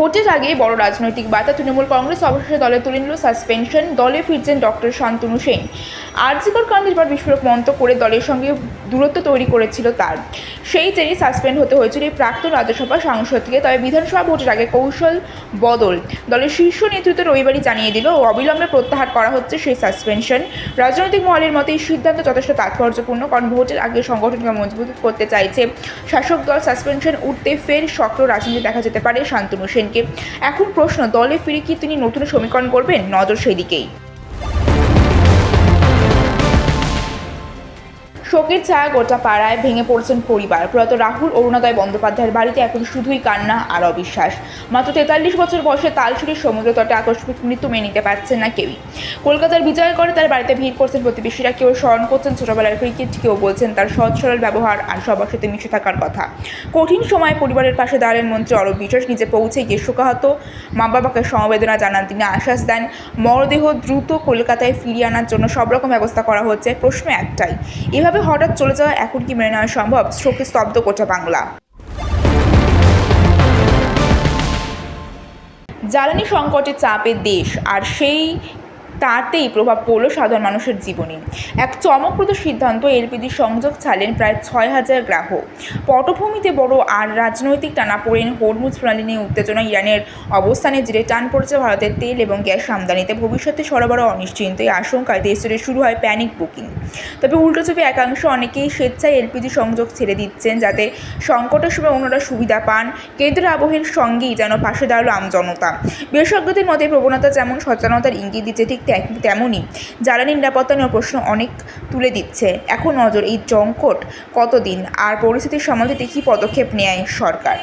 ভোটের আগে বড় রাজনৈতিক বার্তা। তৃণমূল কংগ্রেস অবশেষে দলে তুলে নিল সাসপেনশন। দলে ফিরছেন ডক্টর শান্তনু সেন। আরজিকর কাণ্ডের পর বিস্ফোরক মন্তব্য করে দলের সঙ্গে দূরত্ব তৈরি করেছিল তার। সেই জেরেই সাসপেন্ড হতে হয়েছিল এই প্রাক্তন রাজ্যসভা সাংসদকে। তবে বিধানসভা ভোটের আগে কৌশল বদল দলের শীর্ষ নেতৃত্ব রবিবারই জানিয়ে দিল অবিলম্বে প্রত্যাহার করা হচ্ছে সেই সাসপেনশন। রাজনৈতিক মহলের মতে এই সিদ্ধান্ত যথেষ্ট তাৎপর্যপূর্ণ, কারণ ভোটের আগে সংগঠনকে মজবুত করতে চাইছে শাসক দল। সাসপেনশন উঠতে ফের সক্রিয় রাজনীতি দেখা যেতে পারে শান্তনু সেনকে। এখন প্রশ্ন, দলে ফিরে কি তিনি নতুন সমীকরণ করবেন? নজর সেই দিকেই। শোকের ছায়া গোটা পাড়ায়, ভেঙে পড়ছেন পরিবার। প্রয়াত রাহুল অরুণোদয় বন্দ্যোপাধ্যায়ের বাড়িতে এখন শুধুই কান্না আর অবিশ্বাস। মাত্র 43 বছর বয়সে তালশুড়ির সমুদ্র তটে আকস্মিক মৃত্যু মেনে নিতে পারছেন না কেউই। কলকাতার বিজয়গড়ে তার বাড়িতে ভিড় করছেন প্রতিবেশীরা। কেউ স্মরণ করছেন ছোটবেলার ক্রিকেট, কেউ বলছেন তার সহজ সরল ব্যবহার আর সবার সাথে মিশে থাকার কথা। কঠিন সময়ে পরিবারের পাশে দাঁড়ালেন মন্ত্রী অরূপ বিশ্বাস। নিজে পৌঁছে গিয়ে শোকাহত মা বাবাকে সমবেদনা জানান তিনি। আশ্বাস দেন মরদেহ দ্রুত কলকাতায় ফিরিয়ে আনার জন্য সব রকম ব্যবস্থা করা হচ্ছে। প্রশ্ন একটাই, এভাবে হঠাৎ চলে যাওয়া এখন কি মেনে নেওয়া সম্ভব? শোকে স্তব্ধ গোটা বাংলা। জ্বালানি সংকটের চাপে দেশ, আর সেই তাতেই প্রভাব পড়ল সাধারণ মানুষের জীবনে। এক চমকপ্রদ সিদ্ধান্ত, এলপিজি সংযোগ ছাড়লেন প্রায় 6,000 গ্রাহক। পটভূমিতে বড় আর রাজনৈতিক টানাপোড়েন, হরমুজ প্রণালী নিয়ে উত্তেজনা, ইরানের অবস্থানে জেরে টান পড়েছে ভারতের তেল এবং গ্যাস আমদানিতে। ভবিষ্যতে সরবরাহ অনিশ্চিত, এই আশঙ্কায় দেশে শুরু হয় প্যানিক বুকিং। তবে উল্টো চেপে একাংশ অনেকেই স্বেচ্ছায় এলপিজি সংযোগ ছেড়ে দিচ্ছেন, যাতে সংকটের সময় অন্যরা সুবিধা পান। কেন্দ্রের আবহের সঙ্গেই যেন পাশে দাঁড়ালো আমজনতা। বিশেষজ্ঞদের মতে প্রবণতা যেমন সচেতনতার ইঙ্গিত দিচ্ছে, ঠিক তেমনই জ্বালানি নিরাপত্তা নিয়ে প্রশ্ন অনেক তুলে দিচ্ছে। এখন নজর এই সংকট কতদিন আর পরিস্থিতির সামাল দিতে কী পদক্ষেপ নেয় সরকার।